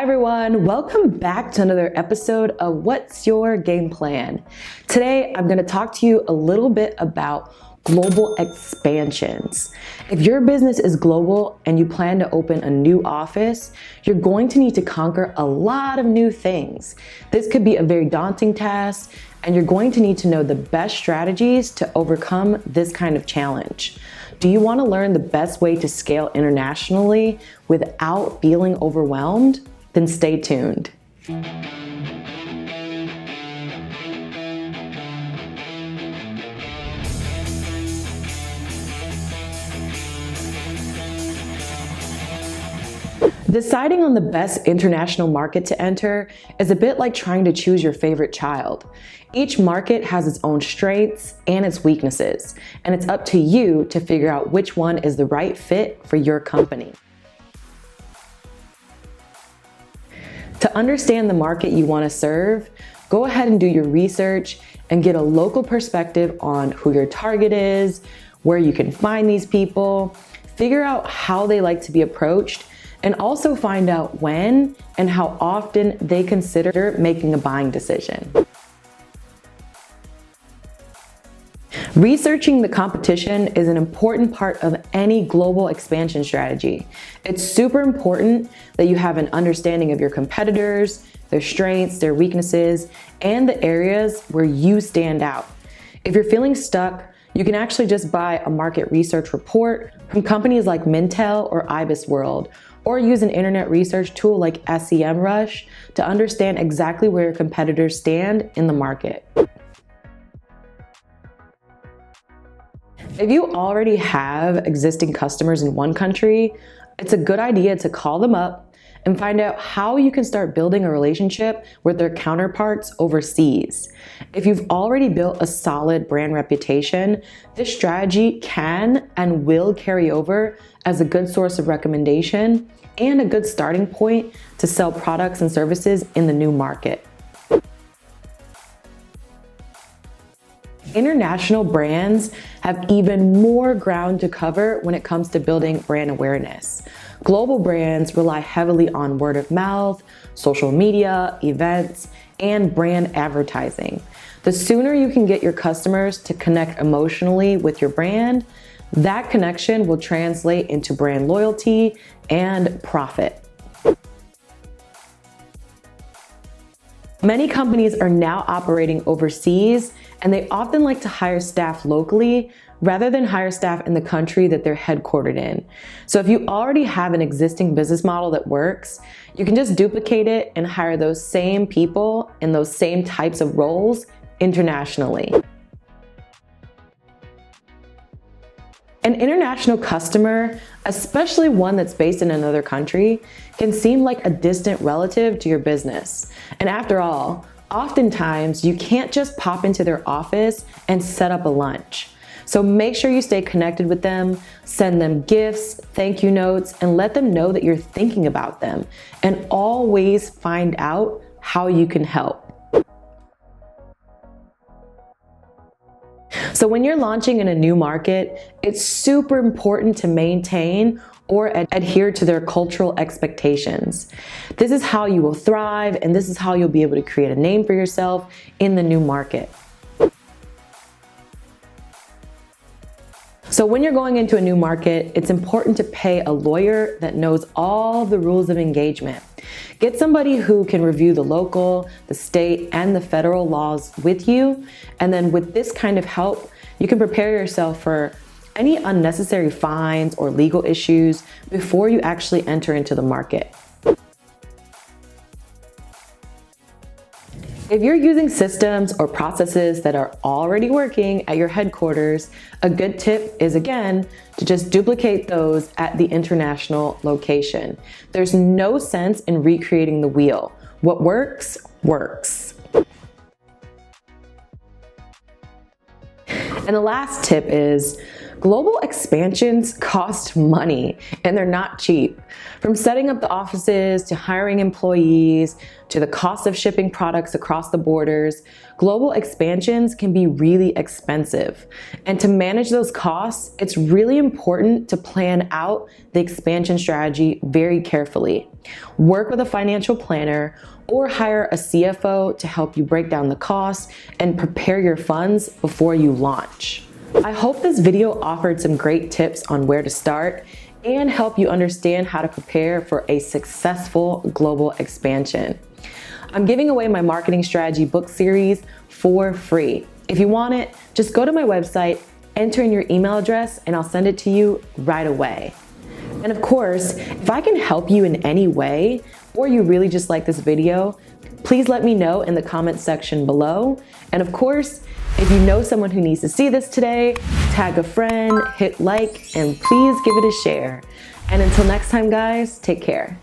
Hi everyone, welcome back to another episode of What's Your Game Plan? Today I'm going to talk to you a little bit about global expansions. If your business is global and you plan to open a new office, you're going to need to conquer a lot of new things. This could be a very daunting task, and you're going to need to know the best strategies to overcome this kind of challenge. Do you want to learn the best way to scale internationally without feeling overwhelmed? Then stay tuned. Deciding on the best international market to enter is a bit like trying to choose your favorite child. Each market has its own strengths and its weaknesses, and it's up to you to figure out which one is the right fit for your company. To understand the market you want to serve, go ahead and do your research and get a local perspective on who your target is, where you can find these people, figure out how they like to be approached, and also find out when and how often they consider making a buying decision. Researching the competition is an important part of any global expansion strategy. It's super important that you have an understanding of your competitors, their strengths, their weaknesses, and the areas where you stand out. If you're feeling stuck, you can actually just buy a market research report from companies like Mintel or IBISWorld, or use an internet research tool like SEMrush to understand exactly where your competitors stand in the market. If you already have existing customers in one country, it's a good idea to call them up and find out how you can start building a relationship with their counterparts overseas. If you've already built a solid brand reputation, this strategy can and will carry over as a good source of recommendation and a good starting point to sell products and services in the new market. International brands have even more ground to cover when it comes to building brand awareness. Global brands rely heavily on word of mouth, social media, events, and brand advertising. The sooner you can get your customers to connect emotionally with your brand, that connection will translate into brand loyalty and profit. Many companies are now operating overseas, and they often like to hire staff locally rather than hire staff in the country that they're headquartered in. So if you already have an existing business model that works, you can just duplicate it and hire those same people in those same types of roles internationally. An international customer, especially one that's based in another country, can seem like a distant relative to your business. And after all, oftentimes you can't just pop into their office and set up a lunch. So make sure you stay connected with them, send them gifts, thank you notes, and let them know that you're thinking about them. And always find out how you can help. So when you're launching in a new market, it's super important to maintain or adhere to their cultural expectations. This is how you will thrive, and this is how you'll be able to create a name for yourself in the new market. So when you're going into a new market, it's important to pay a lawyer that knows all the rules of engagement. Get somebody who can review the local, the state, and the federal laws with you. And then with this kind of help, you can prepare yourself for any unnecessary fines or legal issues before you actually enter into the market. If you're using systems or processes that are already working at your headquarters, a good tip is, again, to just duplicate those at the international location. There's no sense in recreating the wheel. What works, works. And the last tip is Global expansions cost money and they're not cheap. From setting up the offices to hiring employees to the cost of shipping products across the borders, global expansions can be really expensive. And to manage those costs, it's really important to plan out the expansion strategy very carefully. Work with a financial planner or hire a CFO to help you break down the costs and prepare your funds before you launch. I hope this video offered some great tips on where to start and help you understand how to prepare for a successful global expansion. I'm giving away my marketing strategy book series for free. If you want it, just go to my website, enter in your email address, and I'll send it to you right away. And of course, if I can help you in any way, or you really just like this video, please let me know in the comments section below. And of course, if you know someone who needs to see this today, tag a friend, hit like, and please give it a share. And until next time, guys, take care.